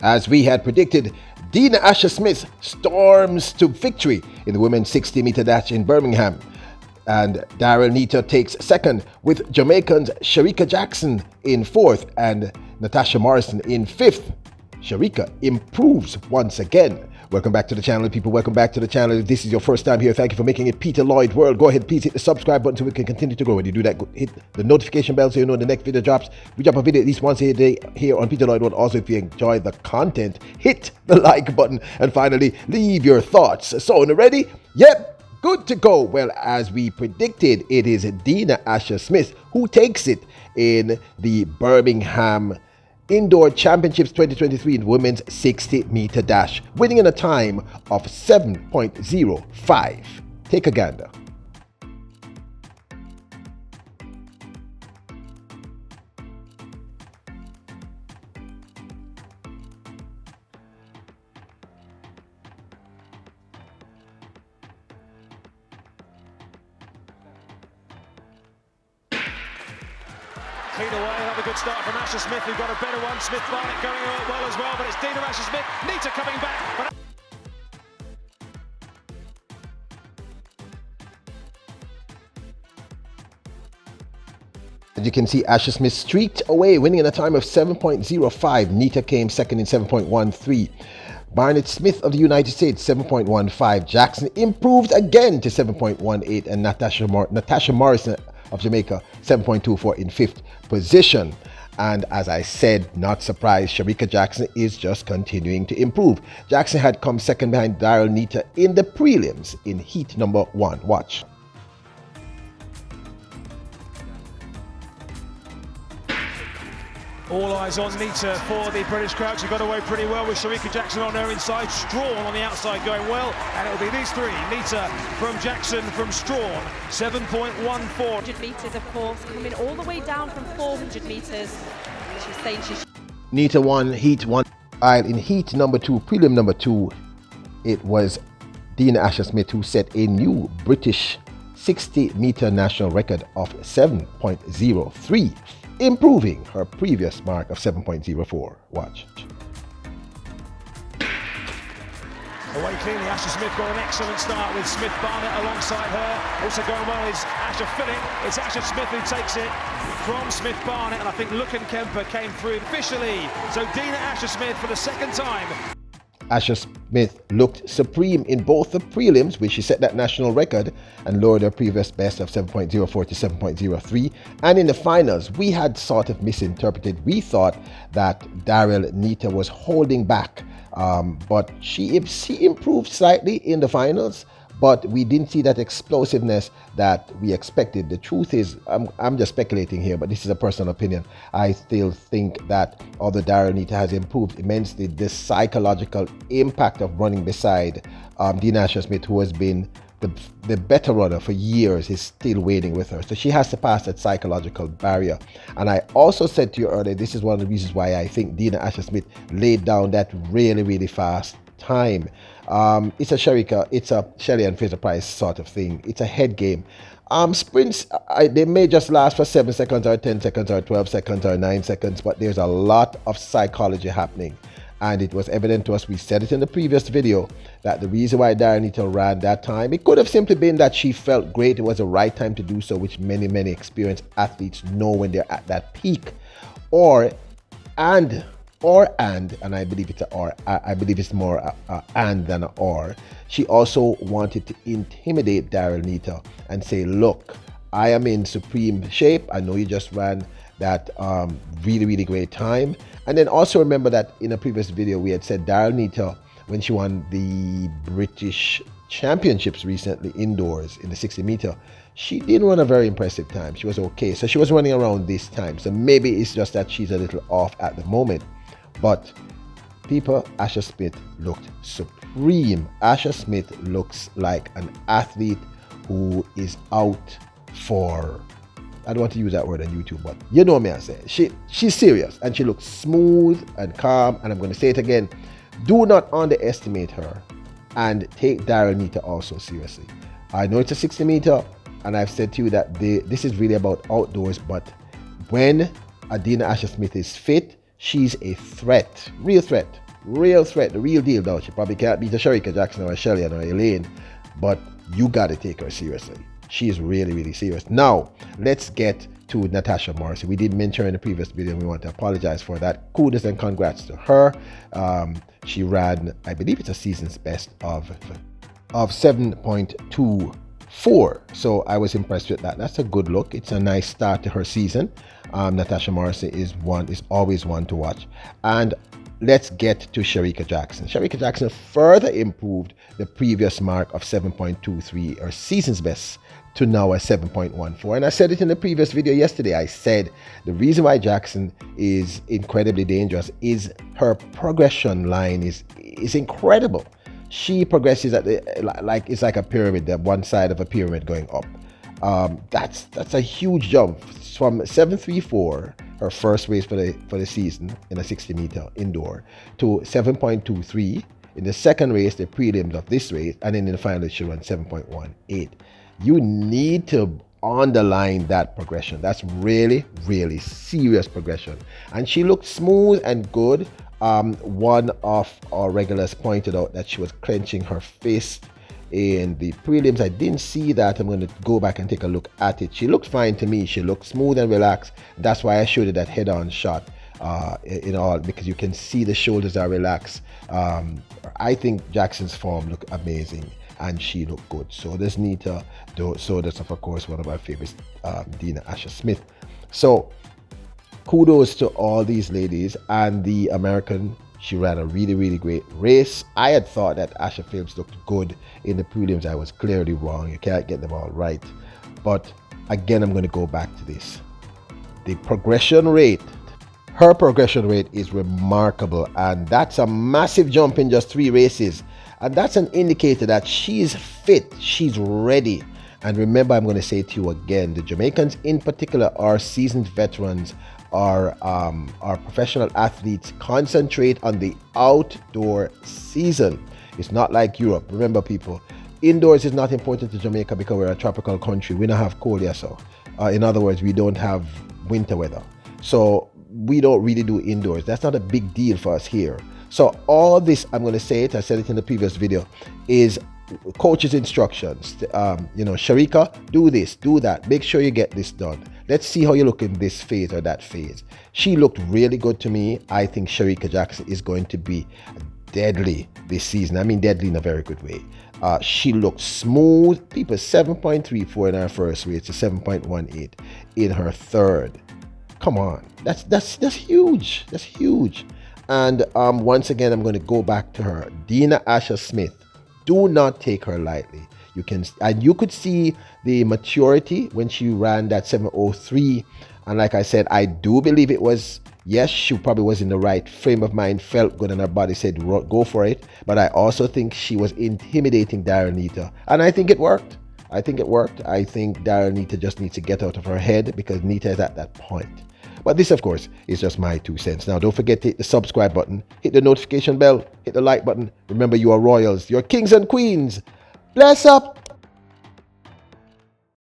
As we had predicted, Dina Smith storms to victory in the women's 60-meter dash in Birmingham. And Daryl Neita takes second, with Jamaicans Shericka Jackson in fourth and Natasha Morrison in fifth. Shericka improves once again. Welcome back to the channel, people. Welcome back to the channel. If this is your first time here, thank you for making it Peter Lloyd World. Go ahead, please hit the subscribe button so we can continue to grow. When you do that, hit the notification bell so you know when the next video drops. We drop a video at least once a day here on Peter Lloyd World. Also, if you enjoy the content, hit the like button. And finally, leave your thoughts. So, ready? Yep, good to go. Well, as we predicted, it is Dina Smith who takes it in the Birmingham Indoor Championships 2023 in women's 60-meter dash, winning in a time of 7.05. Take a gander. Clean away, another good start from Smith, who got a better one. Smith Barnett going well as well, but it's Dina Smith. Neita coming back. As you can see, Smith streaked away, winning in a time of 7.05. Neita came second in 7.13. Barnett Smith of the United States, 7.15. Jackson improved again to 7.18. And Natasha Morrison of Jamaica, 7.24 in fifth position. And as I said, not surprised, Shericka Jackson is just continuing to improve. Jackson had come second behind Daryl Neita in the prelims in heat number 1. Watch. All eyes on Neita for the British crowd. She got away pretty well with Shericka Jackson on her inside. Strawn on the outside going well. And it'll be these three. Neita from Jackson from Strawn. 7.14. 100 metres, of course, coming all the way down from 400 metres. She's saying she's... Neita won heat 1. In heat number 2, prelim number 2, it was Dina Smith who set a new British 60-meter national record of 7.03. improving her previous mark of 7.04. Watch. Away cleanly, Smith got an excellent start with Smith Barnett alongside her. Also going well is Asher Phillip. It's Smith who takes it from Smith Barnett, and I think Lucan Kemper came through officially. So Dina Smith for the second time. Smith looked supreme in both the prelims, where she set that national record and lowered her previous best of 7.04 to 7.03. And in the finals, we had sort of misinterpreted. We thought that Daryl Neita was holding back, but she improved slightly in the finals, but we didn't see that explosiveness that we expected. The truth is, I'm just speculating here, but this is a personal opinion. I still think that although Daryl Neita has improved immensely, the psychological impact of running beside Dina Smith, who has been the better runner for years, is still waiting with her. So she has to pass that psychological barrier. And I also said to you earlier, this is one of the reasons why I think Dina Smith laid down that really fast time. It's a Shericka, it's a Shelley and Fraser Price sort of thing. It's a head game. Sprints, they may just last for 7 seconds or 10 seconds or 12 seconds or 9 seconds, but there's a lot of psychology happening. And it was evident to us, we said it in the previous video, that the reason why Daryl Neita ran that time, it could have simply been that she felt great. It was the right time to do so, which many experienced athletes know when they're at that peak. And I believe it's I believe it's more and than an or. She also wanted to intimidate Daryl Neita and say, look, I am in supreme shape. I know you just ran that really great time. And then also remember that in a previous video we had said Daryl Neita, when she won the British Championships recently indoors in the 60-meter, she didn't run a very impressive time. She was okay. So she was running around this time. So maybe it's just that she's a little off at the moment. But people, Smith looked supreme. Smith looks like an athlete who is out for, I don't want to use that word on YouTube, but you know me, I say. She's serious, and she looks smooth and calm. And I'm going to say it again. Do not underestimate her, and take Daryl Neita also seriously. I know it's a 60-meter, and I've said to you that this is really about outdoors, but when Dina Smith is fit, she's a threat, real threat Real threat, the real deal though. She probably can't beat a Shericka Jackson or a Shelly or a Elaine, but you gotta take her seriously. She is really, really serious. Now, let's get to Natasha Morrissey. We did mention her in the previous video and we want to apologize for that. Kudos and congrats to her. She ran, I believe it's a season's best of 7.24. So I was impressed with that. That's a good look. It's a nice start to her season. Natasha Morrissey is always one to watch. And let's get to Shericka Jackson. Shericka Jackson further improved the previous mark of 7.23, or season's best, to now a 7.14. And I said it in the previous video yesterday. I said the reason why Jackson is incredibly dangerous is her progression line is incredible. She progresses at it's like a pyramid, the one side of a pyramid going up. That's a huge jump from 7.34, her first race for the season in a 60 meter indoor, to 7.23 in the second race, the prelims of this race, and then in the final she runs 7.18. You need to underline that progression. That's really, really serious progression. And she looked smooth and good. One of our regulars pointed out that she was clenching her fist in the prelims. I didn't see that. I'm going to go back and take a look at it. She looked fine to me. She looked smooth and relaxed. That's why I showed you that head-on shot because you can see the shoulders are relaxed. I think Jackson's form looked amazing and she looked good. So does Neita. So that's of course one of my favorites, Dina Smith. So kudos to all these ladies. And the American, she ran a really, really great race. I had thought that Asha Phillips looked good in the prelims. I was clearly wrong. You can't get them all right. But again, I'm going to go back to this. The progression rate, her progression rate is remarkable. And that's a massive jump in just 3 races. And that's an indicator that she's fit, she's ready. And remember, I'm going to say to you again, the Jamaicans in particular are seasoned veterans, are professional athletes, concentrate on the outdoor season. It's not like Europe. Remember, people, indoors is not important to Jamaica because we're a tropical country. We don't have cold here, so in other words, we don't have winter weather. So we don't really do indoors. That's not a big deal for us here. So all this, I'm going to say it, I said it in the previous video, is coach's instructions. Shericka, do this, do that. Make sure you get this done. Let's see how you look in this phase or that phase. She looked really good to me. I think Shericka Jackson is going to be deadly this season. I mean deadly in a very good way. She looked smooth. People, 7.34 in her first race to 7.18 in her third. Come on, that's huge. That's huge. And once again, I'm going to go back to her, Dina Smith. Do not take her lightly. You could see the maturity when she ran that 7.03. And like I said, I do believe it was, yes, she probably was in the right frame of mind, felt good, and her body said, go for it. But I also think she was intimidating Neita. And I think it worked. I think Neita just needs to get out of her head because Neita is at that point. But this, of course, is just my 2 cents. Now, don't forget to hit the subscribe button, hit the notification bell, hit the like button. Remember, you are royals, you're kings and queens. Bless up!